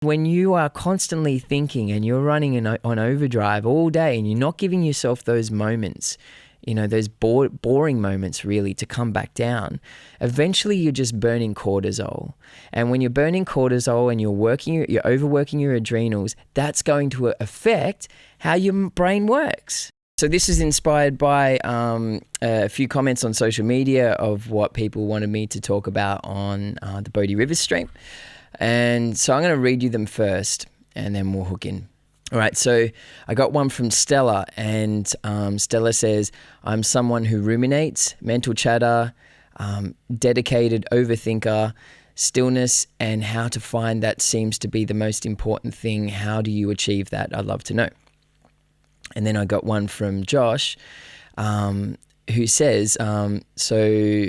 When you are constantly thinking and you're running on overdrive all day and you're not giving yourself those moments, those boring moments really to come back down, eventually you're just burning cortisol. And when you're burning cortisol and you're overworking your adrenals, that's going to affect how your brain works. So this is inspired by a few comments on social media of what people wanted me to talk about on the Bodhi Rivers stream. And so I'm going to read you them first and then we'll hook in. All right, so I got one from Stella, and Stella says, I'm someone who ruminates, mental chatter, dedicated overthinker, stillness, and how to find that seems to be the most important thing. How do you achieve that? I'd love to know. And then I got one from Josh, who says, okay,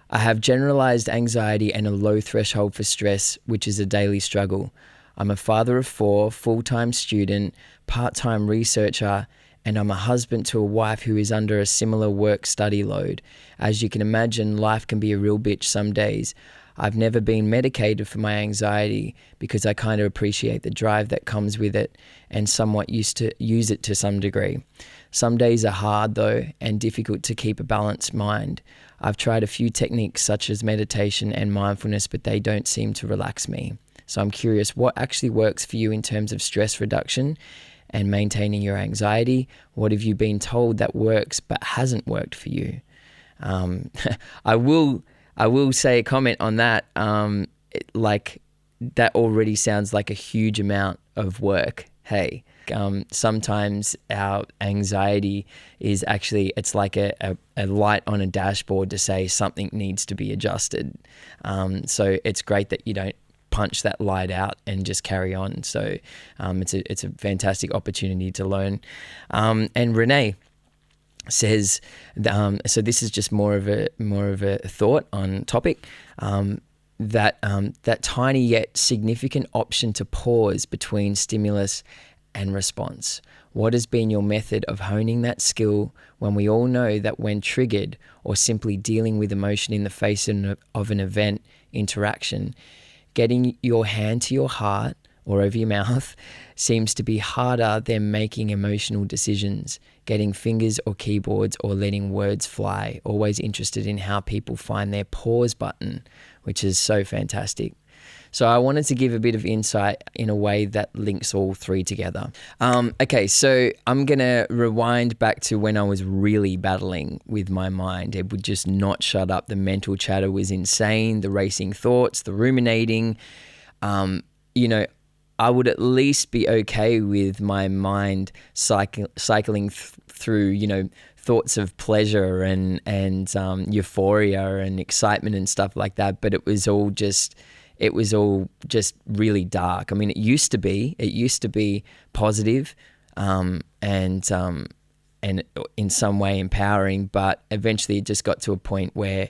I have generalized anxiety and a low threshold for stress, which is a daily struggle. I'm a father of 4, full-time student, part-time researcher, and I'm a husband to a wife who is under a similar work-study load. As you can imagine, life can be a real bitch some days. I've never been medicated for my anxiety because I kind of appreciate the drive that comes with it and somewhat used to use it to some degree. Some days are hard though and difficult to keep a balanced mind. I've tried a few techniques such as meditation and mindfulness, but they don't seem to relax me. So I'm curious, what actually works for you in terms of stress reduction and maintaining your anxiety? What have you been told that works but hasn't worked for you? I will say a comment on that. That already sounds like a huge amount of work. Hey, sometimes our anxiety is actually, it's like a light on a dashboard to say something needs to be adjusted. So it's great that you don't punch that light out and just carry on. So it's a fantastic opportunity to learn. And Renee says, so this is just more of a thought on topic, that tiny yet significant option to pause between stimulus and response. What has been your method of honing that skill when we all know that when triggered or simply dealing with emotion in the face of an event interaction, getting your hand to your heart or over your mouth seems to be harder than making emotional decisions, getting fingers or keyboards or letting words fly. Always interested in how people find their pause button, which is so fantastic. So I wanted to give a bit of insight in a way that links all three together. Okay, so I'm going to rewind back to when I was really battling with my mind. It would just not shut up. The mental chatter was insane, the racing thoughts, the ruminating. I would at least be okay with my mind cycling through, thoughts of pleasure and euphoria and excitement and stuff like that. But it was all just really dark. I mean, it used to be positive, and in some way empowering, but eventually it just got to a point where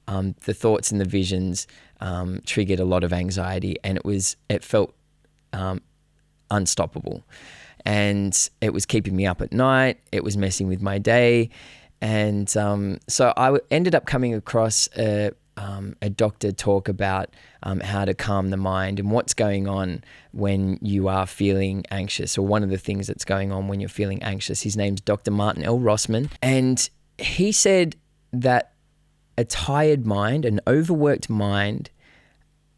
the thoughts and the visions triggered a lot of anxiety, and it felt unstoppable, and it was keeping me up at night. It was messing with my day, and so I ended up coming across a doctor talk about how to calm the mind and what's going on when you are feeling anxious, or one of the things that's going on when you're feeling anxious. His name's Dr. Martin L. Rossman, and he said that a tired mind, an overworked mind,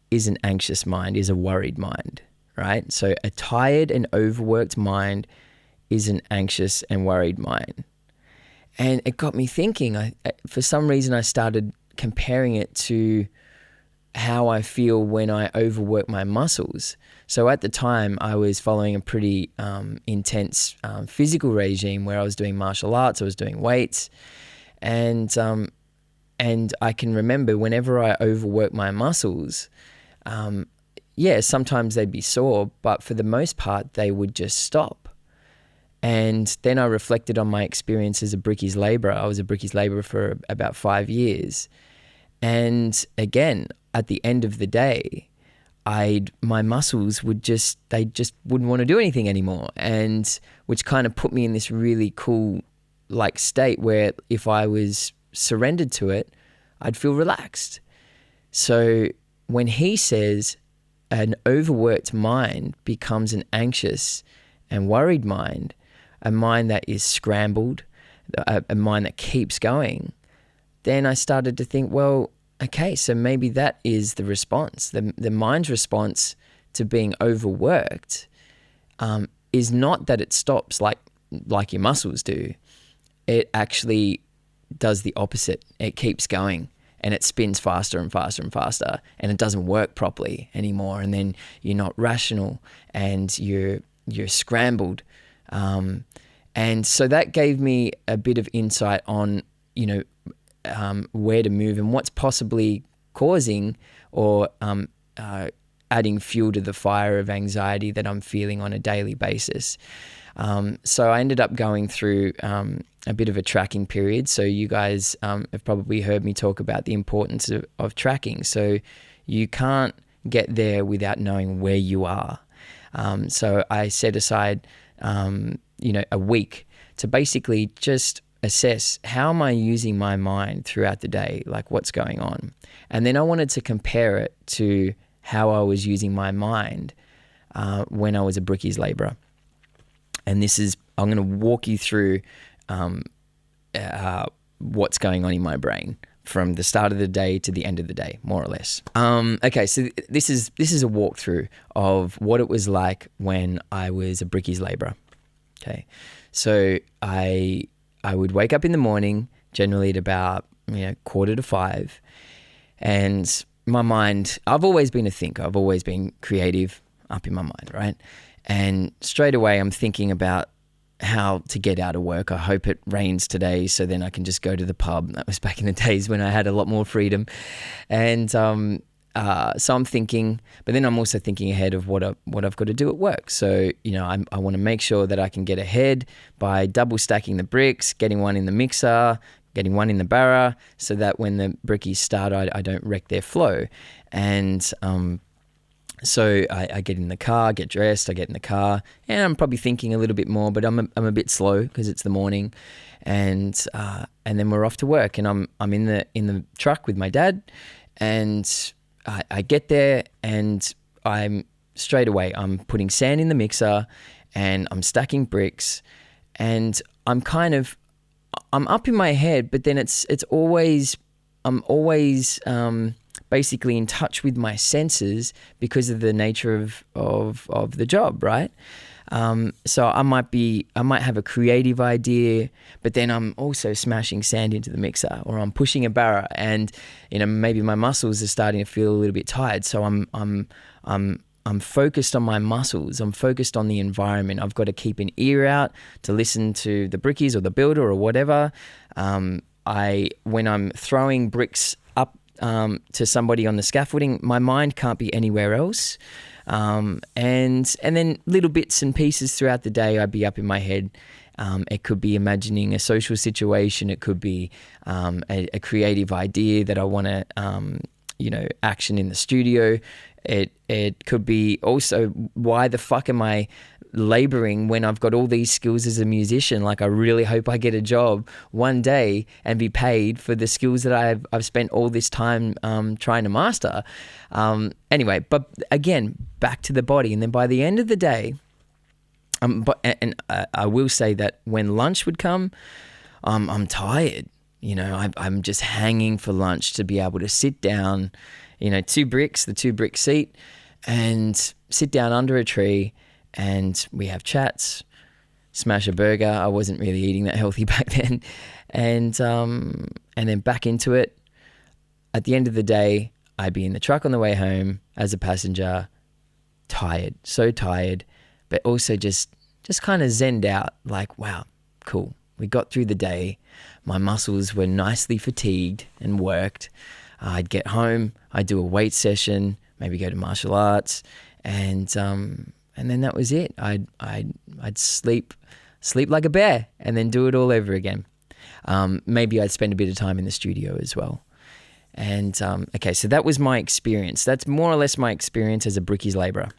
is an anxious mind, is a worried mind, right? So a tired and overworked mind is an anxious and worried mind. And it got me thinking. For some reason, I started comparing it to how I feel when I overwork my muscles. So at the time, I was following a pretty intense physical regime where I was doing martial arts, I was doing weights, and I can remember whenever I overwork my muscles, sometimes they'd be sore, but for the most part, they would just stop. And then I reflected on my experience as a brickies labourer. I was a brickies labourer for about 5 years. And again, at the end of the day, my muscles wouldn't want to do anything anymore. And which kind of put me in this really cool state where if I was surrendered to it, I'd feel relaxed. So when he says an overworked mind becomes an anxious and worried mind, a mind that is scrambled, a mind that keeps going, then I started to think, well, okay, so maybe that is the response. The mind's response to being overworked is not that it stops like your muscles do. It actually does the opposite. It keeps going and it spins faster and faster and faster, and it doesn't work properly anymore. And then you're not rational and you're scrambled. And so that gave me a bit of insight on, where to move and what's possibly causing or adding fuel to the fire of anxiety that I'm feeling on a daily basis. So I ended up going through a bit of a tracking period. So you guys have probably heard me talk about the importance of tracking. So you can't get there without knowing where you are. So I set aside, a week to basically just assess how am I using my mind throughout the day, like what's going on. And then I wanted to compare it to how I was using my mind when I was a brickies labourer. And I'm going to walk you through what's going on in my brain from the start of the day to the end of the day, more or less. Okay, so this is a walkthrough of what it was like when I was a brickies labourer. Okay, so I would wake up in the morning, generally at about 4:45, and my mind, I've always been a thinker, I've always been creative up in my mind, right? And straight away I'm thinking about how to get out of work. I hope it rains today so then I can just go to the pub. That was back in the days when I had a lot more freedom. And so I'm thinking, but then I'm also thinking ahead of what I've got to do at work. So, I want to make sure that I can get ahead by double stacking the bricks, getting one in the mixer, getting one in the barra, so that when the brickies start, I don't wreck their flow. And so I get in the car, get dressed, I get in the car, and I'm probably thinking a little bit more, but I'm a bit slow because it's the morning, and then we're off to work, and I'm in the truck with my dad, and I get there, and I'm putting sand in the mixer, and I'm stacking bricks, and I'm up in my head, but then I'm always basically in touch with my senses because of the nature of the job, right? So I might have a creative idea, but then I'm also smashing sand into the mixer, or I'm pushing a barra, and maybe my muscles are starting to feel a little bit tired. So I'm focused on my muscles. I'm focused on the environment. I've got to keep an ear out to listen to the brickies or the builder or whatever. When I'm throwing bricks up to somebody on the scaffolding, my mind can't be anywhere else. And then little bits and pieces throughout the day, I'd be up in my head. It could be imagining a social situation. It could be a creative idea that I want to, action in the studio. It could be also, why the fuck am I laboring when I've got all these skills as a musician? Like, I really hope I get a job one day and be paid for the skills that I've spent all this time trying to master. Anyway, but again, back to the body. And then by the end of the day, I will say that when lunch would come, I'm tired. I'm just hanging for lunch to be able to sit down, the 2 brick seat, and sit down under a tree, and we have chats, smash a burger. I wasn't really eating that healthy back then. And then back into it. At the end of the day, I'd be in the truck on the way home as a passenger, tired, so tired, but also just kind of zenned out, like, wow, cool. We got through the day. My muscles were nicely fatigued and worked. I'd get home, I'd do a weight session, maybe go to martial arts, and then that was it. I'd sleep like a bear, and then do it all over again. Maybe I'd spend a bit of time in the studio as well. And okay, so that was my experience. That's more or less my experience as a brickies labourer.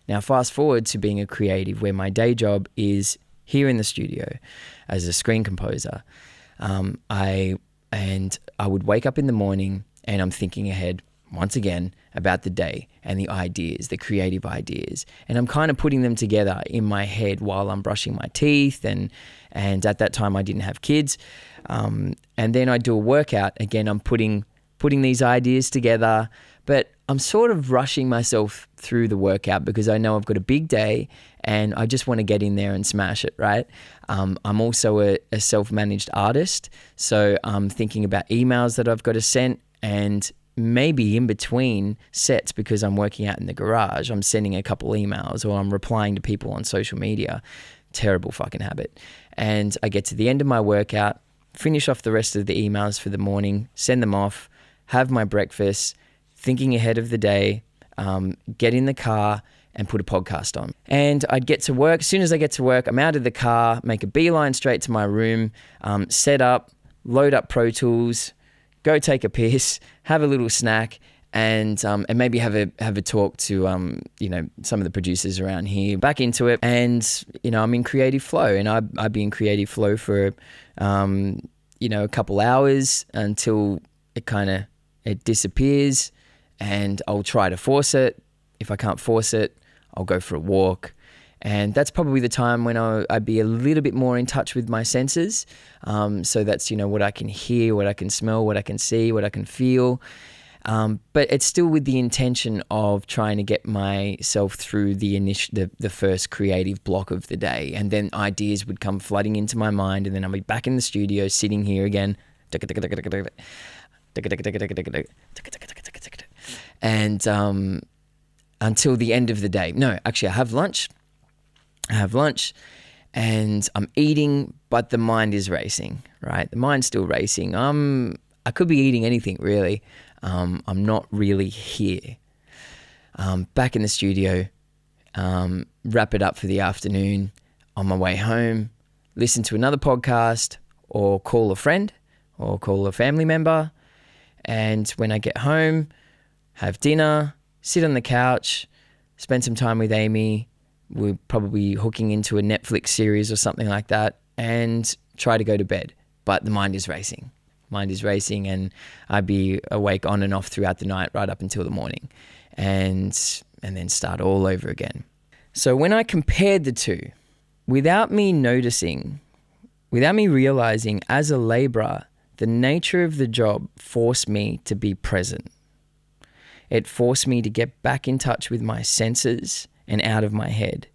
Now fast forward to being a creative, where my day job is here in the studio as a screen composer. I would wake up in the morning and I'm thinking ahead. once again, about the day and the ideas, the creative ideas. And I'm kind of putting them together in my head while I'm brushing my teeth. And at that time I didn't have kids. And then I do a workout. Again, I'm putting these ideas together, but I'm sort of rushing myself through the workout because I know I've got a big day and I just want to get in there and smash it, right? I'm also a self-managed artist. So I'm thinking about emails that I've got to send, and maybe in between sets, because I'm working out in the garage, I'm sending a couple emails or I'm replying to people on social media. Terrible fucking habit. And I get to the end of my workout, finish off the rest of the emails for the morning, send them off, have my breakfast, thinking ahead of the day, get in the car and put a podcast on. And I'd get to work. As soon as I get to work, I'm out of the car, make a beeline straight to my room, set up, load up Pro Tools, go take a piss, have a little snack, and maybe have a talk to some of the producers around here. Back into it, and I'm in creative flow, and I'd be in creative flow for a couple hours until it disappears, and I'll try to force it. If I can't force it, I'll go for a walk. And that's probably the time when I'd be a little bit more in touch with my senses. So that's, what I can hear, what I can smell, what I can see, what I can feel. But it's still with the intention of trying to get myself through the first creative block of the day. And then ideas would come flooding into my mind, and then I'll be back in the studio sitting here again. And until the end of the day. No, actually I have lunch and I'm eating, but the mind is racing, right? The mind's still racing. I could be eating anything really. I'm not really here. Back in the studio, wrap it up for the afternoon, on my way home, listen to another podcast or call a friend or call a family member. And when I get home, have dinner, sit on the couch, spend some time with Amy. We're probably hooking into a Netflix series or something like that, and try to go to bed. But the mind is racing. And I'd be awake on and off throughout the night right up until the morning, and then start all over again. So when I compared the two, without me noticing, without me realizing, as a laborer, the nature of the job forced me to be present. It forced me to get back in touch with my senses and out of my head.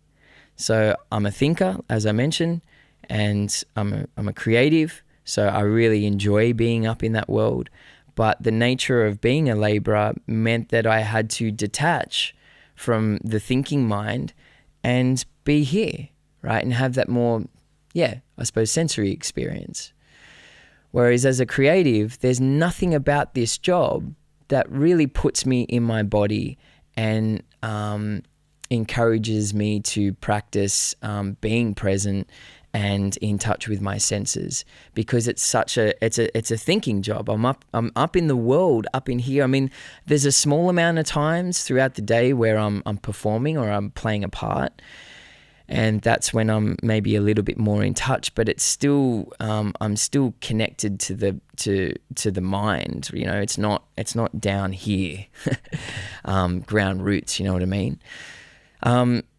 So I'm a thinker, as I mentioned, and I'm a creative. So I really enjoy being up in that world. But the nature of being a laborer meant that I had to detach from the thinking mind and be here, right? And have that more, sensory experience. Whereas as a creative, there's nothing about this job that really puts me in my body and encourages me to practice being present and in touch with my senses, because it's a thinking job. I'm up in the world, up in here. I mean, there's a small amount of times throughout the day where I'm performing or I'm playing a part, and that's when I'm maybe a little bit more in touch. But it's still I'm still connected to the mind. It's not down here, ground roots. You know what I mean?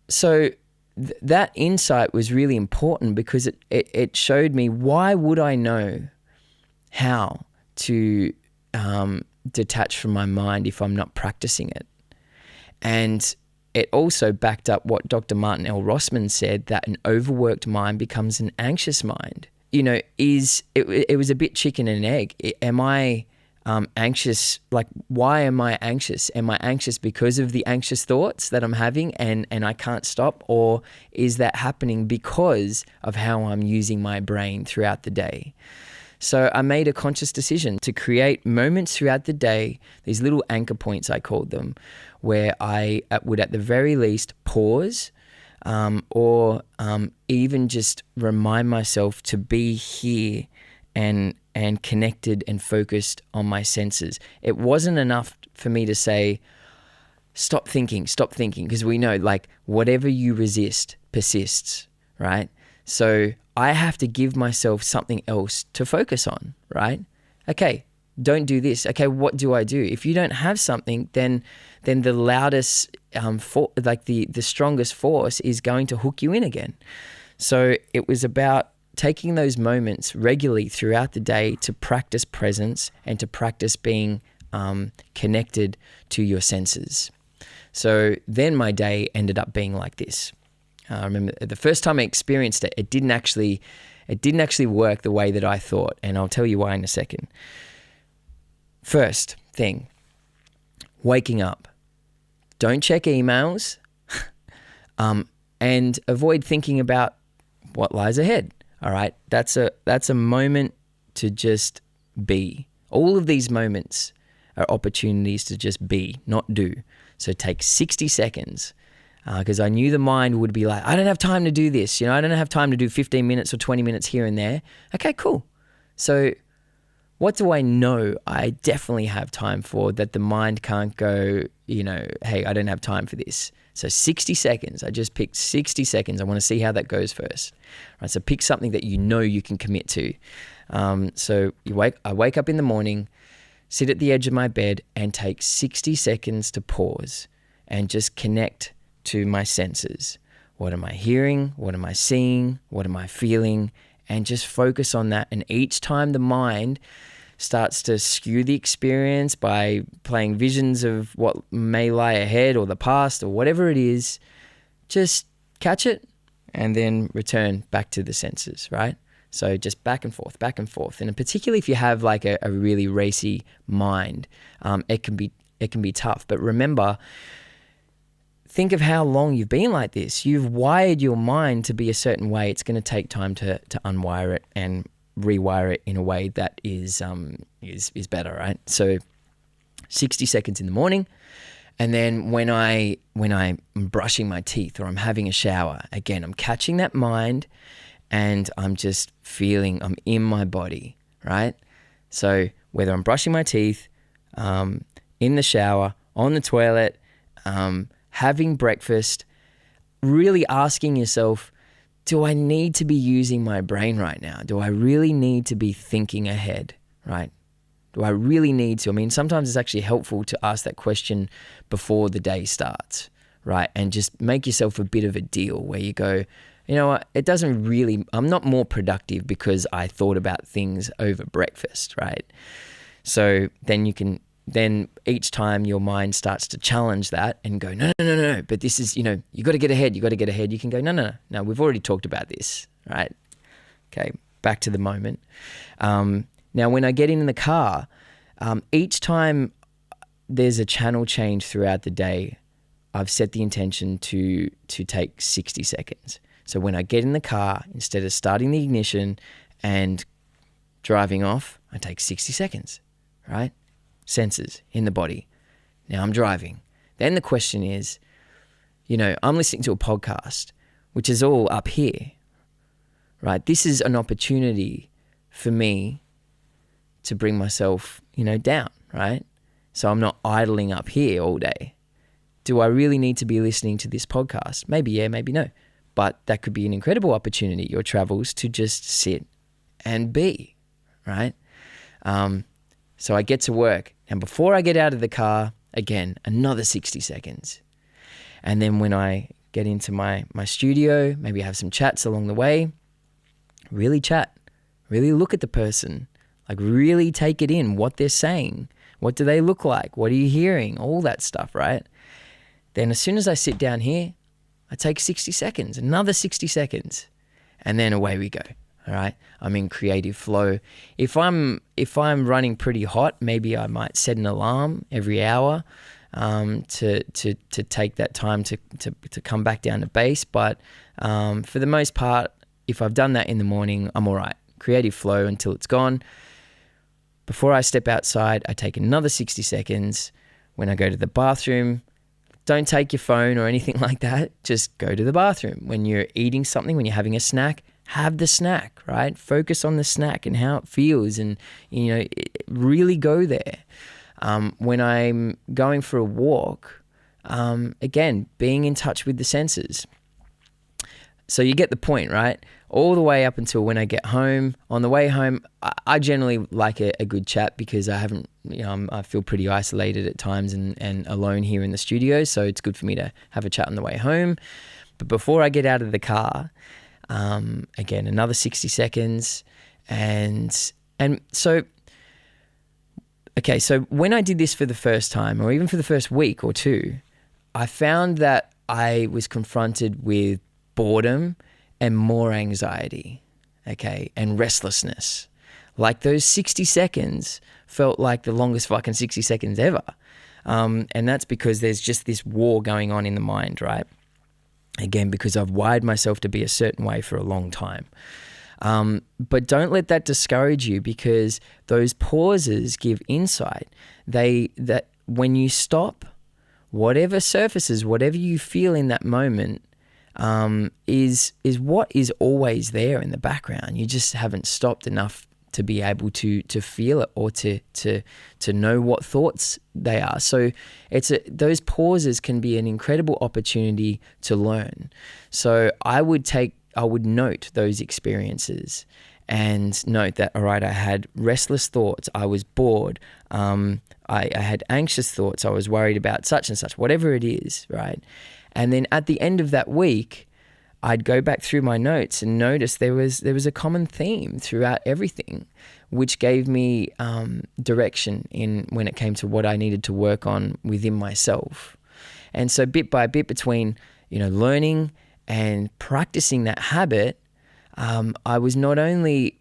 So that insight was really important, because it showed me, why would I know how to detach from my mind if I'm not practicing it? And it also backed up what Dr. Martin L. Rossman said, that an overworked mind becomes an anxious mind. It was a bit chicken and egg. Am I anxious? Like, why am I anxious? Am I anxious because of the anxious thoughts that I'm having and I can't stop? Or is that happening because of how I'm using my brain throughout the day? So I made a conscious decision to create moments throughout the day, these little anchor points, I called them, where I would at the very least pause or even just remind myself to be here and connected and focused on my senses. It wasn't enough for me to say, stop thinking, because we know, like, whatever you resist persists, right? So I have to give myself something else to focus on, right? Okay, don't do this. Okay, what do I do? If you don't have something, then the loudest, the strongest force is going to hook you in again. So it was about taking those moments regularly throughout the day to practice presence and to practice being connected to your senses. So then my day ended up being like this. I remember the first time I experienced it, it didn't actually work the way that I thought, and I'll tell you why in a second. First thing, waking up. Don't check emails, and avoid thinking about what lies ahead. All right, that's a moment to just be. All of these moments are opportunities to just be, not do. So take 60 seconds, because I knew the mind would be like, I don't have time to do this. I don't have time to do 15 minutes or 20 minutes here and there. Okay, cool. So what do I know I definitely have time for that the mind can't go, hey, I don't have time for this. So 60 seconds, I just picked 60 seconds. I want to see how that goes first. Right, so pick something that you can commit to. So I wake up in the morning, sit at the edge of my bed and take 60 seconds to pause and just connect to my senses. What am I hearing? What am I seeing? What am I feeling? And just focus on that. And each time the mind starts to skew the experience by playing visions of what may lie ahead or the past or whatever it is, just catch it and then return back to the senses, right? So just back and forth. And particularly if you have like a really racy mind, it can be tough. But remember, think of how long you've been like this. You've wired your mind to be a certain way. It's going to take time to unwire it and rewire it in a way that is better, right? So 60 seconds in the morning, and then when I'm brushing my teeth or I'm having a shower, again, I'm catching that mind and I'm just feeling I'm in my body, right? So whether I'm brushing my teeth, in the shower, on the toilet, having breakfast, really asking yourself, do I need to be using my brain right now? Do I really need to be thinking ahead, right? Do I really need to? I mean, sometimes it's actually helpful to ask that question before the day starts, right? And just make yourself a bit of a deal where you go, you know what, I'm not more productive because I thought about things over breakfast, right? So then each time your mind starts to challenge that and go, no, but this is, you got to get ahead, you can go, no, we've already talked about this, right? Okay, back to the moment. Now, when I get in the car, each time there's a channel change throughout the day, I've set the intention to take 60 seconds. So when I get in the car, instead of starting the ignition and driving off, I take 60 seconds, right? Senses in the body. Now I'm driving. Then the question is, I'm listening to a podcast, which is all up here, right? This is an opportunity for me to bring myself, down, right? So I'm not idling up here all day. Do I really need to be listening to this podcast? Maybe yeah, maybe no. But that could be an incredible opportunity, your travels, to just sit and be, right? So I get to work. And before I get out of the car, again, another 60 seconds. And then when I get into my studio, maybe have some chats along the way, really chat, really look at the person, like really take it in, what they're saying. What do they look like? What are you hearing? All that stuff, right? Then as soon as I sit down here, I take 60 seconds, another 60 seconds, and then away we go. All right, I'm in creative flow. If I'm running pretty hot, maybe I might set an alarm every hour to take that time to come back down to base. But for the most part, if I've done that in the morning, I'm all right. Creative flow until it's gone. Before I step outside, I take another 60 seconds. When I go to the bathroom, don't take your phone or anything like that. Just go to the bathroom. When you're eating something, when you're having a snack, have the snack, right? Focus on the snack and how it feels and, really go there. When I'm going for a walk, again, being in touch with the senses. So you get the point, right? All the way up until when I get home. On the way home, I generally like a good chat because I haven't, I feel pretty isolated at times and alone here in the studio. So it's good for me to have a chat on the way home. But before I get out of the car, again, another 60 seconds. And so, okay, so when I did this for the first time, or even for the first week or two, I found that I was confronted with boredom and more anxiety, okay, and restlessness. Like those 60 seconds felt like the longest fucking 60 seconds ever. And that's because there's just this war going on in the mind, right? Again, because I've wired myself to be a certain way for a long time. But don't let that discourage you, because those pauses give insight. That when you stop, whatever surfaces, whatever you feel in that moment, is what is always there in the background. You just haven't stopped enough to be able to feel it, or to know what thoughts they are. So those pauses can be an incredible opportunity to learn. So I would note those experiences and note that, all right, I had restless thoughts, I was bored, I had anxious thoughts, I was worried about such and such, whatever it is, right? And then at the end of that week, I'd go back through my notes and notice there was a common theme throughout everything, which gave me direction in when it came to what I needed to work on within myself. And so bit by bit, between learning and practicing that habit, I was not only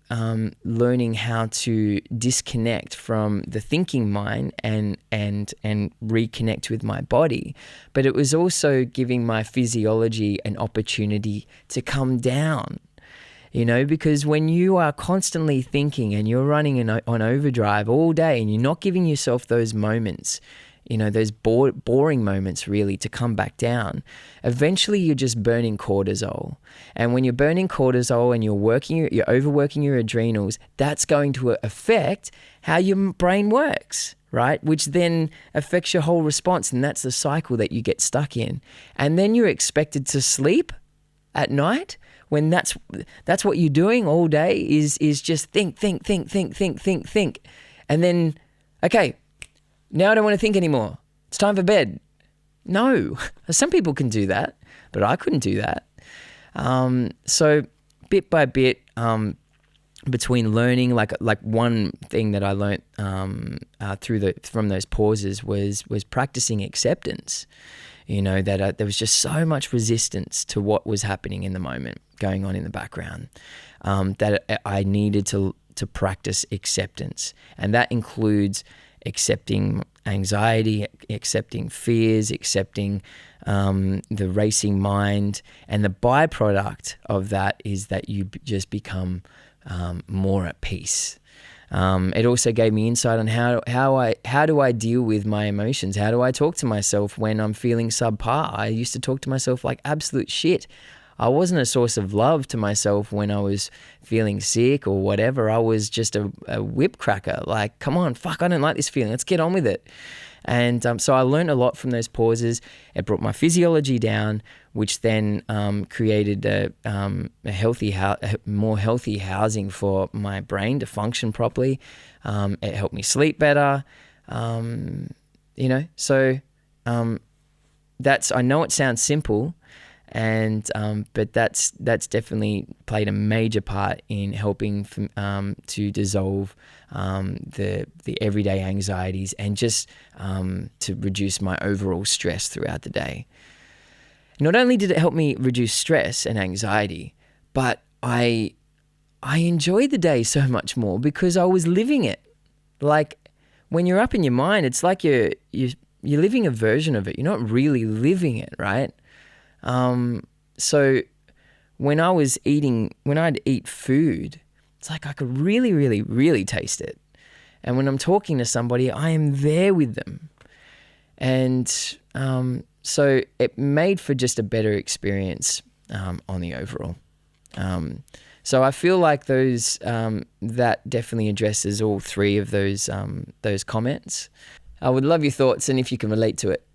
learning how to disconnect from the thinking mind and reconnect with my body, but it was also giving my physiology an opportunity to come down. Because when you are constantly thinking and you're running on overdrive all day and you're not giving yourself those moments, those boring moments really, to come back down, eventually you're just burning cortisol. And when you're burning cortisol and you're overworking your adrenals, that's going to affect how your brain works, right? Which then affects your whole response. And that's the cycle that you get stuck in. And then you're expected to sleep at night when that's what you're doing all day is just think. And then, okay, now I don't want to think anymore. It's time for bed. No, some people can do that, but I couldn't do that. So bit by bit, between learning, like one thing that I learned from those pauses was practicing acceptance. That there was just so much resistance to what was happening in the moment, going on in the background, that I needed to practice acceptance, and that includes accepting anxiety, accepting fears, accepting the racing mind. And the byproduct of that is that you just become more at peace. It also gave me insight on how do I deal with my emotions? How do I talk to myself when I'm feeling subpar? I used to talk to myself like absolute shit. I wasn't a source of love to myself when I was feeling sick or whatever. I was just a whip cracker. Like, come on, fuck, I don't like this feeling. Let's get on with it. And so I learned a lot from those pauses. It brought my physiology down, which then created a more healthy housing for my brain to function properly. It helped me sleep better. So I know it sounds simple, but that's definitely played a major part in helping to dissolve the everyday anxieties and just to reduce my overall stress throughout the day. Not only did it help me reduce stress and anxiety, but I enjoyed the day so much more because I was living it. Like when you're up in your mind, it's like you're living a version of it. You're not really living it, right? So when I'd eat food, it's like I could really, really, really taste it. And when I'm talking to somebody, I am there with them. And so it made for just a better experience on the overall. So I feel like that definitely addresses all three of those comments. I would love your thoughts and if you can relate to it.